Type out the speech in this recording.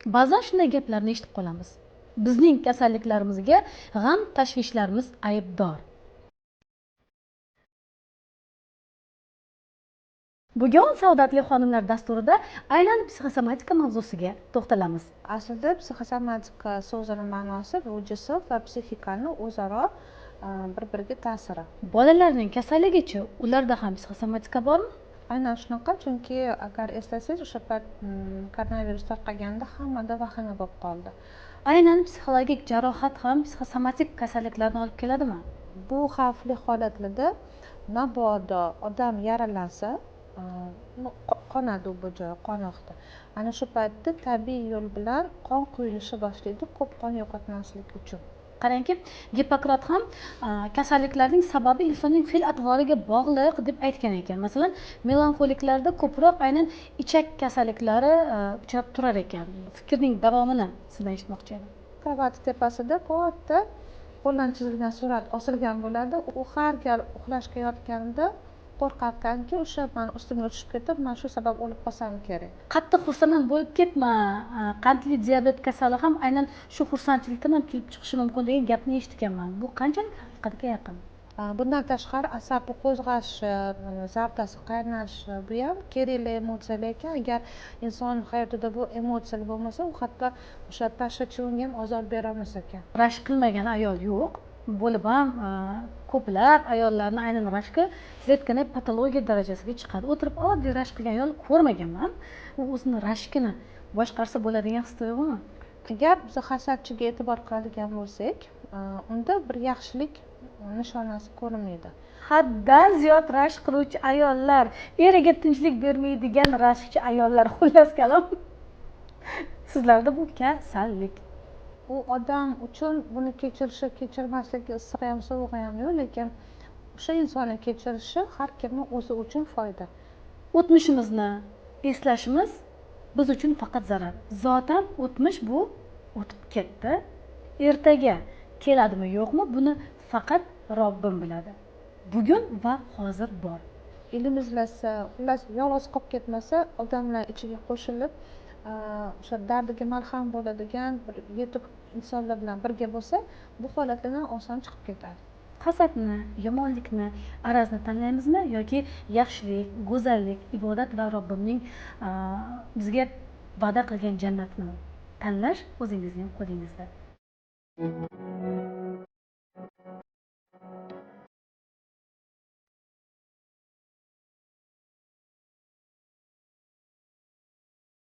Ba'zan shunday gaplarni eshitib qolamiz. Bizning kasalliklarimizga g'am tashvishlarimiz aybdor. Bugun Saodatli xonimlar dasturida aynan psixosomatika mavzusiga to'xtalamiz. Aslida psixosomatika so'zining ma'nosi bu jism va psixikani o'zaro bir-biriga ta'siri. Bolalarning kasalligichi, ularda ham psixosomatika bormi? Aynan shunaqa, chunki agar eslasangiz, o'sha payt koronavirus tarqaganda hammada vahima bo'lib qoldi. Aynan psixologik jarohat ham psixosomatik kasalliklarni olib keladimi? Bu xavfli holatlarda mabodo odam yaralansa, qonadi bu joyi, qon oqdi. Ana shu paytda tabiiy yo'l bilan qon quyilishi boshlaydi, ko'p qon yo'qotmaslik uchun. Qarangki, Gippokrat ham kasalliklarning sababi insonning fe'l atvoriga bog'liq deb aytgan ekan. Masalan, melanxoliklarda ko'proq aynan ichak kasalliklari uchrab turar ekan. Fikrning davomini sizdan eshitmoqchi edim. Karavot tepasida katta qo'ldan chizilgan surat osilgan bo'ladi. U har gal uxlashga yotganida qo'rqarkanki, o'sha men ustimga tushib ketib, men shu sabab o'lib qolsam kerak. Qattiq xursand bo'lib ketma. Qandli diabet kasali ham aynan shu xursandchilikdan ham kelib chiqishi mumkin degan gapni eshitganman. Bu qanchalik haqiqatga yaqin? Bundan tashqari asabni qo'zg'ashi, zavdasi qaynashi, bu ham kerakli emotsiyalar ekan. Agar inson hayotida bu emotsiyalar bo'lmasa, u hatto o'sha tashuvchiga ham ozor bera olmas ekan. Rashk qilmagan ayol yo'q. Bo'lib ham ko'plab ayollarni aynan rashki zerikkanay patologiya darajasiga chiqadi. O'tirib oddiy rashk qilgan ayol ko'rmaganman. U o'zini rashkini boshqarsa bo'ladigan his-tuyg'umi? Agar biz hasadchiga e'tibor qiladigan bo'lsak, unda bir yaxshilik nishonasi ko'rinmaydi. Haddan ziyod rashk qiluvchi ayollar, eriga tinchlik bermaydigan rashkchi ayollar, xullas kalom. Sizlarda bu kasallik. U odam uchun buni kechirishi, kechirmasligi issiq ham sovuq ham yo'q, lekin o'sha insonni kechirishi har kimning o'zi uchun foyda. O'tmishimizni eslashimiz biz uchun faqat zarar. Zotan o'tmish bu o'tib ketdi. Ertaga keladimi yo'qmi, buni faqat Robbim biladi. Bugun va hozir bor. Ilm izlasa, xullas yolg'iz qolib ketmasa, odamlar ichiga qo'shilib, o'sha dardiga malham bo'ladigan bir yetuk insonlar bilan birga bo'lsa, bu holatlardan oson chiqib ketadi. Hasadni, yomonlikni, arazni tanlaymizmi yoki yaxshilik, go'zallik, ibodat va Robbimning bizga va'da qilgan jannatni tanlash o'zingizning qo'lingizda.